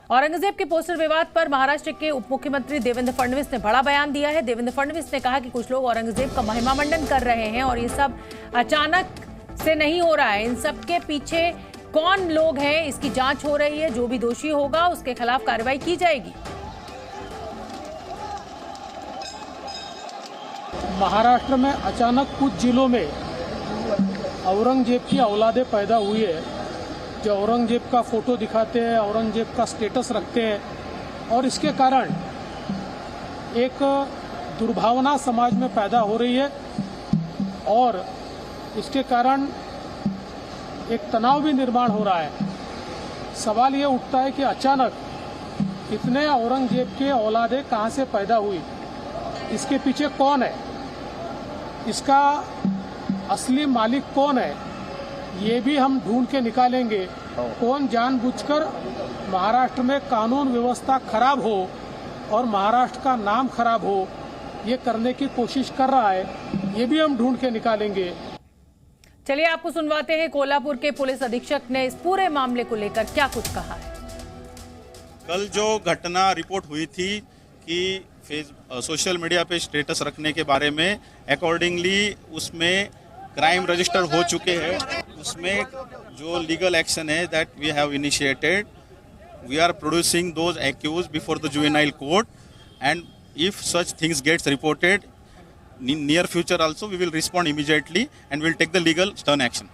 औरंगजेब के पोस्टर विवाद पर महाराष्ट्र के उप मुख्यमंत्री देवेंद्र फडणवीस ने बड़ा बयान दिया है। देवेंद्र फडणवीस ने कहा कि कुछ लोग औरंगजेब का महिमा मंडन कर रहे हैं और ये सब अचानक से नहीं हो रहा है। इन सब के पीछे कौन लोग हैं, इसकी जांच हो रही है। जो भी दोषी होगा उसके खिलाफ कार्रवाई की जाएगी। महाराष्ट्र में अचानक कुछ जिलों में औरंगजेब की औलादें पैदा हुई है, जो औरंगजेब का फोटो दिखाते हैं, औरंगजेब का स्टेटस रखते हैं और इसके कारण एक दुर्भावना समाज में पैदा हो रही है और इसके कारण एक तनाव भी निर्माण हो रहा है। सवाल ये उठता है कि अचानक इतने औरंगजेब के औलादें कहां से पैदा हुई, इसके पीछे कौन है, इसका असली मालिक कौन है, ये भी हम ढूंढ के निकालेंगे। कौन जानबूझकर महाराष्ट्र में कानून व्यवस्था खराब हो और महाराष्ट्र का नाम खराब हो, ये करने की कोशिश कर रहा है, ये भी हम ढूंढ के निकालेंगे। चलिए आपको सुनवाते हैं कोल्हापुर के पुलिस अधीक्षक ने इस पूरे मामले को लेकर क्या कुछ कहा है। कल जो घटना रिपोर्ट हुई थी कि सोशल मीडिया पे स्टेटस रखने के बारे में, अकॉर्डिंगली उसमें क्राइम रजिस्टर हो चुके हैं। उसमें जो लीगल एक्शन है that we have initiated, we are producing those accused before the juvenile court and if such things gets reported near future also we will respond immediately and will take the legal stern action.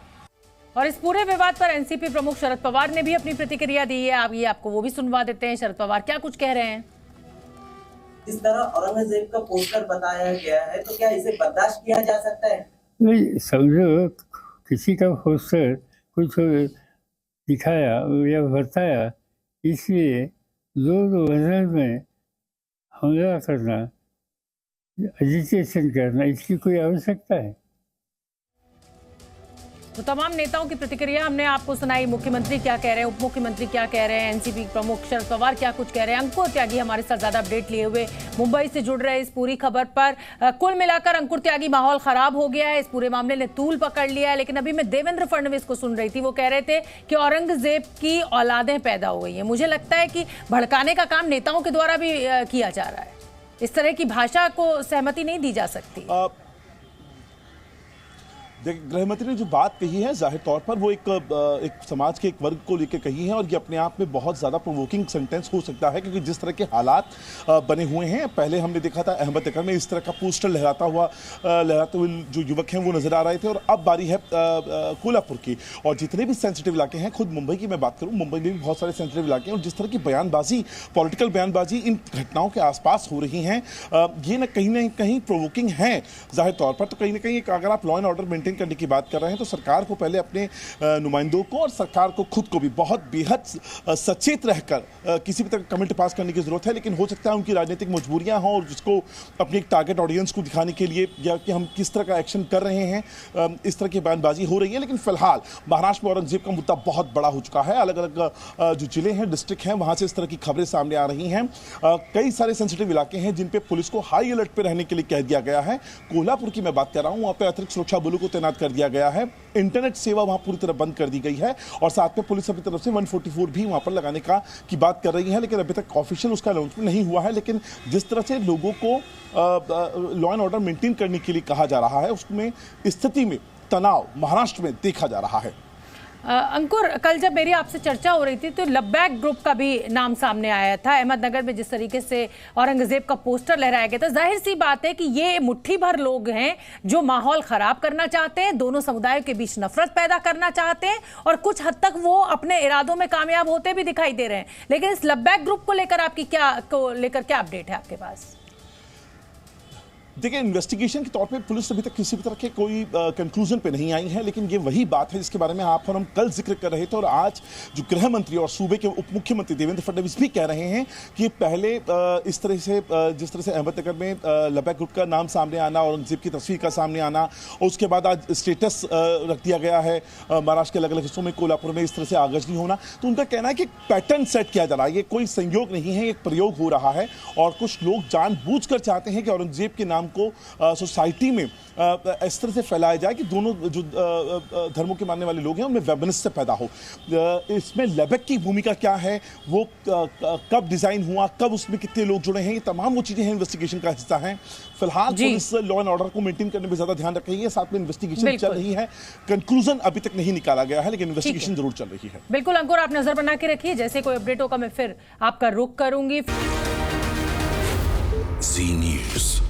और इस पूरे विवाद पर NCP प्रमुख शरद पवार ने भी अपनी प्रतिक्रिया दी है। आप ये आपको वो भी सुनवा देते हैं। शरद पवार क्या कुछ कह रहे हैं। इस तरह औरंगजेब का पोस्टर बताया गया है, तो क्या इसे बर्दाश्त किया जा सकता है? नहीं, समझो किसी का पोस्टर कुछ दिखाया या बताया, इसलिए 2000 में हमला करना, एजिटेशन करना, इसकी कोई आवश्यकता है? तो तमाम नेताओं की प्रतिक्रिया हमने आपको सुनाई। मुख्यमंत्री क्या कह रहे हैं, उप मुख्यमंत्री क्या कह रहे हैं, एनसीपी प्रमुख शरद पवार क्या कुछ कह रहे हैं। अंकुर त्यागी हमारे साथ ज्यादा अपडेट लिए हुए मुंबई से जुड़ रहे इस पूरी खबर पर। कुल मिलाकर अंकुर त्यागी, माहौल खराब हो गया है, इस पूरे मामले ने तूल पकड़ लिया है। लेकिन अभी मैं देवेंद्र फडणवीस को सुन रही थी, वो कह रहे थे कि औरंगजेब की औलादें पैदा हो गई हैं। मुझे लगता है कि भड़काने का काम नेताओं के द्वारा भी किया जा रहा है। इस तरह की भाषा को सहमति नहीं दी जा सकती। गृह मंत्री ने जो बात कही है, जाहिर तौर पर वो एक समाज के एक वर्ग को लेकर कही है और ये अपने आप में बहुत ज़्यादा प्रोवोकिंग सेंटेंस हो सकता है, क्योंकि जिस तरह के हालात बने हुए हैं, पहले हमने देखा था अहमदनगर में इस तरह का पोस्टर लहराते हुए जो युवक हैं वो नजर आ रहे थे, और अब बारी है कोल्हापुर की। और जितने भी सेंसिटिव इलाके हैं, खुद मुंबई की मैं बात करूँ, मुंबई में भी बहुत सारे सेंसिटिव इलाके हैं, और जिस तरह की बयानबाजी, पॉलिटिकल बयानबाजी इन घटनाओं के आसपास हो रही हैं, ये न कहीं प्रोवोकिंग है जाहिर तौर पर। तो कहीं ना कहीं अगर आप लॉ एंड ऑर्डर मेंटेन करने की बात कर रहे हैं, तो सरकार को पहले अपने नुमाइंदों को और सरकार को खुद को भी बहुत बेहद सचेत रहकर किसी भी तरह कमेंट पास करने की जरूरत है। लेकिन हो सकता है उनकी राजनीतिक मजबूरियां हों और जिसको अपनी एक टारगेट ऑडियंस को दिखाने के लिए, या कि हम किस तरह का एक्शन कर रहे हैं, इस तरह की बयानबाजी हो रही है। लेकिन फिलहाल महाराष्ट्र में औरंगजेब का मुद्दा बहुत बड़ा हो चुका है। अलग अलग जो जिले हैं, डिस्ट्रिक्ट हैं, वहां से इस तरह की खबरें सामने आ रही हैं। कई सारे सेंसिटिव इलाके हैं जिन पे पुलिस को हाई अलर्ट पे रहने के लिए कह दिया गया है। कोल्हापुर की मैं बात कर रहा हूं, वहां पे अतिरिक्त सुरक्षा बलों को तैनात कर दिया गया है। इंटरनेट सेवा वहां पूरी तरह बंद कर दी गई है और साथ में पुलिस अपनी तरफ से 144 भी वहां पर लगाने की बात कर रही है। लेकिन अभी तक ऑफिशियल उसका अनाउंसमेंट नहीं हुआ है। लेकिन जिस तरह से लोगों को लॉ एंड ऑर्डर मेंटेन करने के लिए कहा जा रहा है, उसमें स्थिति में तनाव महाराष्ट्र में देखा जा रहा है। अंकुर, कल जब मेरी आपसे चर्चा हो रही थी तो लब्बैक ग्रुप का भी नाम सामने आया था। अहमदनगर में जिस तरीके से औरंगजेब का पोस्टर लहराया गया था, जाहिर सी बात है कि ये मुट्ठी भर लोग हैं जो माहौल खराब करना चाहते हैं, दोनों समुदायों के बीच नफरत पैदा करना चाहते हैं, और कुछ हद तक वो अपने इरादों में कामयाब होते भी दिखाई दे रहे हैं। लेकिन इस लब्बैक ग्रुप को लेकर क्या अपडेट है आपके पास? देखिए, इन्वेस्टिगेशन के तौर पे पुलिस अभी तक किसी भी तरह के कोई कंक्लूजन पे नहीं आई है। लेकिन ये वही बात है जिसके बारे में आप और हम कल जिक्र कर रहे थे, और आज जो गृह मंत्री और सूबे के उप मुख्यमंत्री देवेंद्र फडणवीस भी कह रहे हैं कि पहले इस तरह से जिस तरह से अहमदनगर में लब्बैक ग्रुप का नाम सामने आना, औरंगजेब की तस्वीर का सामने आना, और उसके बाद आज स्टेटस रख दिया गया है महाराष्ट्र के अलग अलग हिस्सों में, कोल्हापुर में इस तरह से आगजनी होना, तो उनका कहना है कि पैटर्न सेट किया जा रहा है। ये कोई संयोग नहीं है, एक प्रयोग हो रहा है, और कुछ लोग जानबूझकर चाहते हैं कि औरंगजेब के नाम इस्लाम को सोसाइटी में इस तरह से फैलाया जाए कि दोनों जो धर्मों के मानने वाले लोग हैं उनमें वेबनिस्ट से पैदा हो। इसमें लैबेक की भूमिका क्या है, वो कब डिजाइन हुआ, कब उसमें कितने लोग जुड़े हैं, ये तमाम वो चीजें हैं इन्वेस्टिगेशन का हिस्सा हैं। फिलहाल पुलिस लॉ एंड ऑर्डर को मेंटेन करने में ज्यादा ध्यान रख रही है, साथ में इन्वेस्टिगेशन चल रही है। कंक्लूजन अभी तक नहीं निकाला गया है, लेकिन इन्वेस्टिगेशन जरूर चल रही है। बिल्कुल अंकुर, आप नजर बना के रखिए, जैसे कोई अपडेट होगा मैं फिर आपका रुख करूंगी। जी न्यूज़।